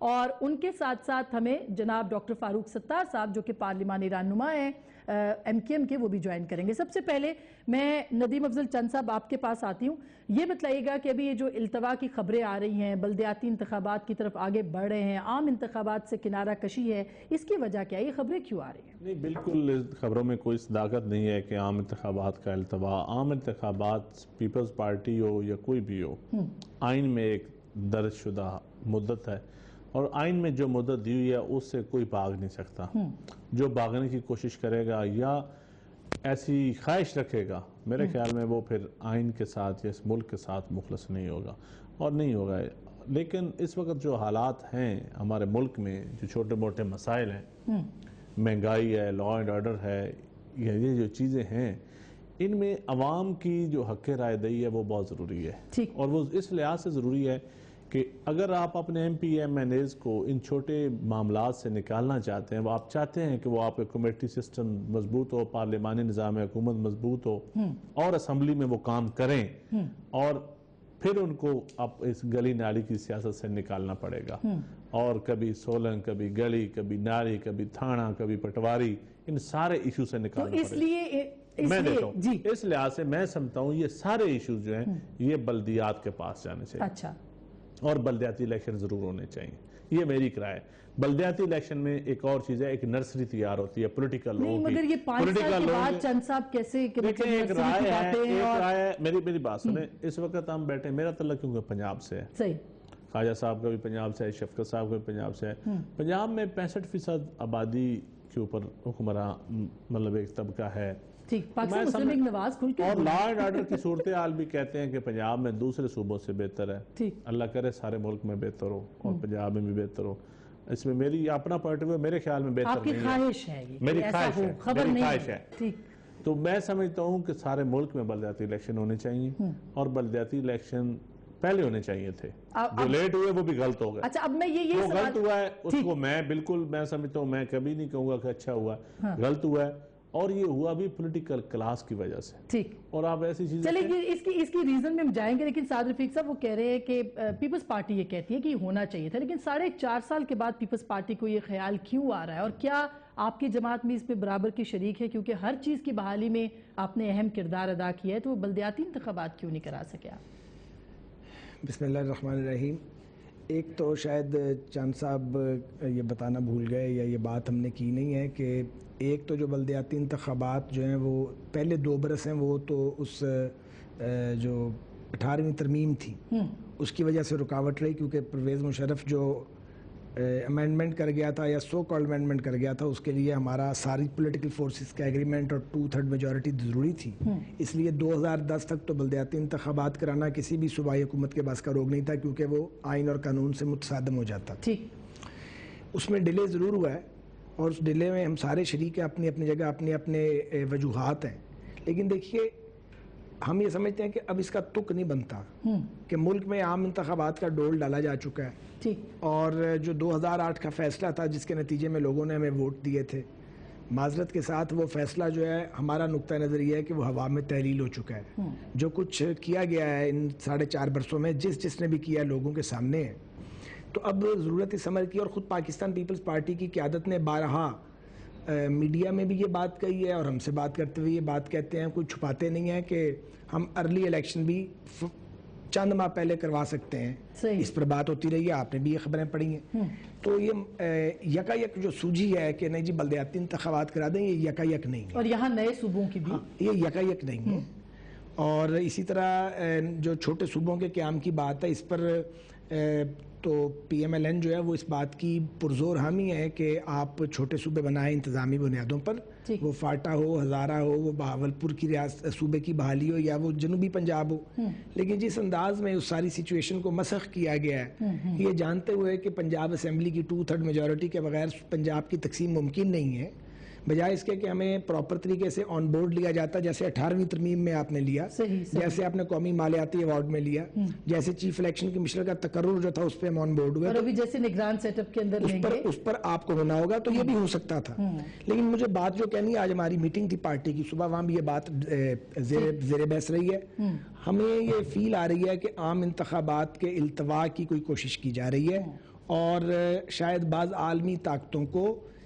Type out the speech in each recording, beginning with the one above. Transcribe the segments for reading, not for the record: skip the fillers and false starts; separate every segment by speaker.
Speaker 1: اور ان کے ساتھ ساتھ ہمیں جناب ڈاکٹر فاروق ستار صاحب جو کہ پارلیمانی رہنما ہیں ایم کیو ایم کے، وہ بھی جوائن کریں گے۔ سب سے پہلے میں ندیم افضل چند صاحب آپ کے پاس آتی ہوں، یہ بتلائیے گا کہ ابھی یہ جو التوا کی خبریں آ رہی ہیں، بلدیاتی انتخابات کی طرف آگے بڑھ رہے ہیں، عام انتخابات سے کنارہ کشی ہے، اس کی وجہ کیا ہے؟ یہ خبریں کیوں آ رہی ہیں؟
Speaker 2: نہیں، بالکل خبروں میں کوئی صداقت نہیں ہے کہ عام انتخابات کا التوا۔ عام انتخابات پیپلز پارٹی ہو یا کوئی بھی ہو، آئین میں ایک درج شدہ مدت ہے، اور آئین میں جو مدت دی ہوئی ہے اس سے کوئی بھاگ نہیں سکتا۔ جو بھاگنے کی کوشش کرے گا یا ایسی خواہش رکھے گا، میرے خیال میں وہ پھر آئین کے ساتھ یا اس ملک کے ساتھ مخلص نہیں ہوگا، اور نہیں ہوگا۔ لیکن اس وقت جو حالات ہیں ہمارے ملک میں، جو چھوٹے موٹے مسائل ہیں، مہنگائی ہے، لا اینڈ آرڈر ہے، یہ جو چیزیں ہیں، ان میں عوام کی جو حق رائے دہی ہے وہ بہت ضروری ہے، اور وہ اس لحاظ سے ضروری ہے کہ اگر آپ اپنے M P M N Es کو ان چھوٹے معاملات سے نکالنا چاہتے ہیں، وہ آپ چاہتے ہیں کہ وہ آپ کے کمیٹی سسٹم مضبوط ہو، پارلیمانی نظام حکومت مضبوط ہو، اور اسمبلی میں وہ کام کریں، اور پھر ان کو اب اس گلی نالی کی سیاست سے نکالنا پڑے گا، اور کبھی سولن، کبھی گلی، کبھی ناری، کبھی تھانہ، کبھی پٹواری، ان سارے ایشو سے نکالنا پڑے گا۔ میں دیتا ہوں، اس لحاظ سے میں سمجھتا ہوں یہ سارے ایشوز جو ہیں یہ بلدیات کے پاس جانے چاہیے، اور بلدیاتی الیکشن ضرور ہونے چاہیے، یہ میری رائے ہے۔ بلدیاتی الیکشن میں ایک اور چیز ہے، ایک نرسری تیار ہوتی ہے پولیٹیکل لوگوں کی۔
Speaker 1: مگر یہ 5 سال کے بعد چند صاحب کیسے کہ
Speaker 2: دیکھیں، ایک رائے ہے، میری بات سنیں، اس وقت ہم بیٹھے، میرا تعلق کیونکہ پنجاب سے ہے،
Speaker 1: صحیح،
Speaker 2: خواجہ صاحب کا بھی پنجاب سے ہے، شفقت صاحب کا بھی پنجاب سے ہے۔ پنجاب میں 65% آبادی کے اوپر حکمراں مطلب ایک طبقہ ہے، اور لا اینڈ آرڈر کی صورتحال بھی کہتے ہیں کہ پنجاب میں دوسرے صوبوں سے بہتر ہے۔ اللہ کرے سارے ملک میں بہتر ہو، اور پنجاب میں بھی بہتر ہو۔ اس میں میری اپنا پوائنٹ آف ویو میرے خیال میں بہتر نہیں ہے، میری خواہش ہے۔ تو میں سمجھتا ہوں کہ سارے ملک میں بلدیاتی الیکشن ہونے چاہیے، اور بلدیاتی الیکشن پہلے ہونے چاہیے تھے، جو لیٹ ہوئے وہ بھی غلط ہو گئے۔
Speaker 1: اچھا، اب میں یہ
Speaker 2: وہ غلط ہوا ہے، اس کو میں بالکل میں سمجھتا ہوں، میں کبھی نہیں کہوں گا کہ اچھا ہوا ہے، غلط ہوا ہے، اور یہ ہوا بھی پولیٹیکل کلاس کی وجہ سے۔
Speaker 1: ٹھیک،
Speaker 2: اور آپ ایسی چیزیں
Speaker 1: چلیں اس کی ریزن میں ہم جائیں گے، لیکن سعد رفیق صاحب وہ کہہ رہے ہیں کہ پیپلز پارٹی یہ کہتی ہے کہ یہ ہونا چاہیے تھا، لیکن 4.5 سال کے بعد پیپلز پارٹی کو یہ خیال کیوں آ رہا ہے؟ اور کیا آپ کی جماعت میں اس میں برابر کی شریک ہے؟ کیونکہ ہر چیز کی بحالی میں آپ نے اہم کردار ادا کیا ہے، تو وہ بلدیاتی انتخابات کیوں نہیں کرا سکے آپ؟
Speaker 3: بسم اللہ الرحمن الرحیم۔ ایک تو شاید چاند صاحب یہ بتانا بھول گئے، یا یہ بات ہم نے کی نہیں ہے، کہ ایک تو جو بلدیاتی انتخابات جو ہیں وہ پہلے 2 برس ہیں، وہ تو اس جو 18ویں ترمیم تھی اس کی وجہ سے رکاوٹ رہی، کیونکہ پرویز مشرف جو امینڈمنٹ کر گیا تھا، یا سو کالڈ امینڈمنٹ کر گیا تھا، اس کے لیے ہمارا ساری پولیٹیکل فورسز کا ایگریمنٹ اور 2/3 میجورٹی ضروری تھی۔ اس لیے 2010 تک تو بلدیاتی انتخابات کرانا کسی بھی صوبائی حکومت کے پاس کا روک نہیں تھا، کیونکہ وہ آئین اور قانون سے متصادم ہو جاتا تھا۔ اس میں ڈیلے ضرور ہوا ہے، اور اس ڈیلے میں ہم سارے شریک ہیں، اپنی اپنی جگہ اپنے اپنے وجوہات ہیں، لیکن دیکھیے ہم یہ سمجھتے ہیں کہ اب اس کا تک نہیں بنتا کہ ملک میں عام انتخابات کا ڈول ڈالا جا چکا ہے، اور جو 2008 کا فیصلہ تھا جس کے نتیجے میں لوگوں نے ہمیں ووٹ دیے تھے، معذرت کے ساتھ وہ فیصلہ جو ہے ہمارا نقطہ نظر یہ ہے کہ وہ ہوا میں تحلیل ہو چکا ہے۔ جو کچھ کیا گیا ہے ان 4.5 برسوں میں، جس نے بھی کیا لوگوں کے سامنے ہے، تو اب ضرورت اس عمل کی، اور خود پاکستان پیپلز پارٹی کی قیادت نے بارہا میڈیا میں بھی یہ بات کہی ہے، اور ہم سے بات کرتے ہوئے یہ بات کہتے ہیں، کوئی چھپاتے نہیں ہیں کہ ہم ارلی الیکشن بھی چند ماہ پہلے کروا سکتے ہیں۔ اس پر بات ہوتی رہی ہے، آپ نے بھی یہ خبریں پڑھی ہیں۔ تو یہ یکا یک جو سوجھی ہے کہ نہیں جی بلدیاتی انتخابات کرا دیں، یہ یکا یک نہیں ہے،
Speaker 1: اور یہاں نئے صوبوں کی بھی
Speaker 3: یہ یکا یک نہیں ہے۔ اور اسی طرح جو چھوٹے صوبوں کے قیام کی بات ہے، اس پر تو پی ایم ایل این جو ہے وہ اس بات کی پرزور حامی ہے کہ آپ چھوٹے صوبے بنائیں انتظامی بنیادوں پر، وہ فاٹا ہو، ہزارہ ہو، وہ بہاولپور کی صوبے کی بحالی ہو، یا وہ جنوبی پنجاب ہو، لیکن جس انداز میں اس ساری سچویشن کو مسخ کیا گیا ہے، یہ جانتے ہوئے کہ پنجاب اسمبلی کی 2/3 میجورٹی کے بغیر پنجاب کی تقسیم ممکن نہیں ہے، بجائے اس کے کہ ہمیں پراپر طریقے سے آن بورڈ لیا جاتا، جیسے 18ویں ترمیم میں آپ نے لیا، جیسے آپ نے قومی مالیاتی ایوارڈ میں لیا، جیسے چیف الیکشن کمشنر کا تقرر جو تھا اس پہ ہم آن بورڈ ہوئے،
Speaker 1: اور ابھی جیسے نگران سیٹ اپ کے اندر لیں گے،
Speaker 3: اس پر آپ کو ہونا ہوگا، تو یہ بھی ہو سکتا تھا۔ لیکن مجھے بات جو کہنی ہے، آج ہماری میٹنگ تھی پارٹی کی، صبح وہاں بھی یہ بات زیر بحث رہی ہے، ہمیں یہ فیل آ رہی ہے کہ عام انتخابات کے التوا کی کوئی کوشش کی جا رہی ہے، اور شاید بعض عالمی طاقتوں کو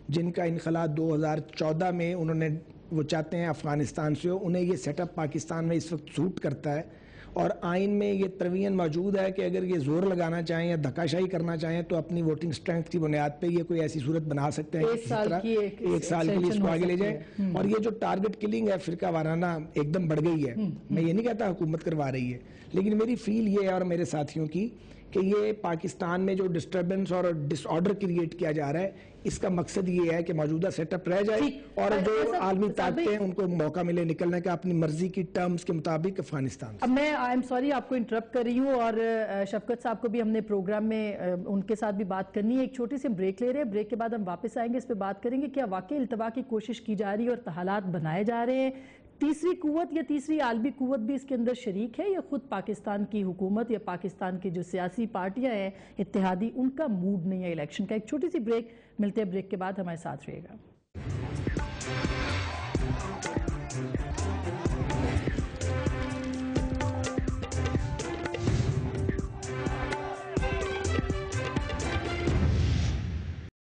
Speaker 3: جن کا انخلا 2014 میں انہوں نے وہ چاہتے ہیں افغانستان سے ہو، انہیں یہ سیٹ اپ پاکستان میں اس وقت سوٹ کرتا ہے، اور آئین میں یہ تروین موجود ہے کہ اگر یہ زور لگانا چاہیں یا دھکا شاہی کرنا چاہیں تو اپنی ووٹنگ اسٹرینتھ کی بنیاد پہ یہ کوئی ایسی صورت بنا سکتے ہیں
Speaker 1: ایک سال
Speaker 3: کے لیے اس کو آگے لے جائیں. اور یہ جو ٹارگٹ کلنگ ہے فرقہ وارانہ ایک دم بڑھ گئی ہے. میں یہ نہیں کہتا حکومت کروا رہی ہے، لیکن میری فیل یہ ہے اور میرے ساتھیوں کی کہ یہ پاکستان میں جو ڈسٹربنس اور ڈس آرڈر کریٹ کیا جا رہا ہے، اس کا مقصد یہ ہے کہ موجودہ سیٹ اپ رہ جائے اور جو عالمی طاقتیں ہیں ان کو موقع ملے نکلنے کا اپنی مرضی کی ٹرمز کے مطابق افغانستان سے.
Speaker 1: اب میں آئی ایم سوری آپ کو انٹرپٹ کر رہی ہوں، اور شفقت صاحب کو بھی ہم نے پروگرام میں ان کے ساتھ بھی بات کرنی ہے. ایک چھوٹی سی بریک لے رہے ہیں، بریک کے بعد ہم واپس آئیں گے، اس پہ بات کریں گے کیا واقعی التوا کی کوشش کی جا رہی ہے اور تحالات بنائے جا رہے ہیں. تیسری قوت یا تیسری عالمی قوت بھی اس کے اندر شریک ہے یا خود پاکستان کی حکومت یا پاکستان کی جو سیاسی پارٹیاں ہیں اتحادی، ان کا موڈ نہیں ہے الیکشن کا. ایک چھوٹی سی بریک، ملتے ہیں بریک کے بعد، ہمارے ساتھ رہے گا.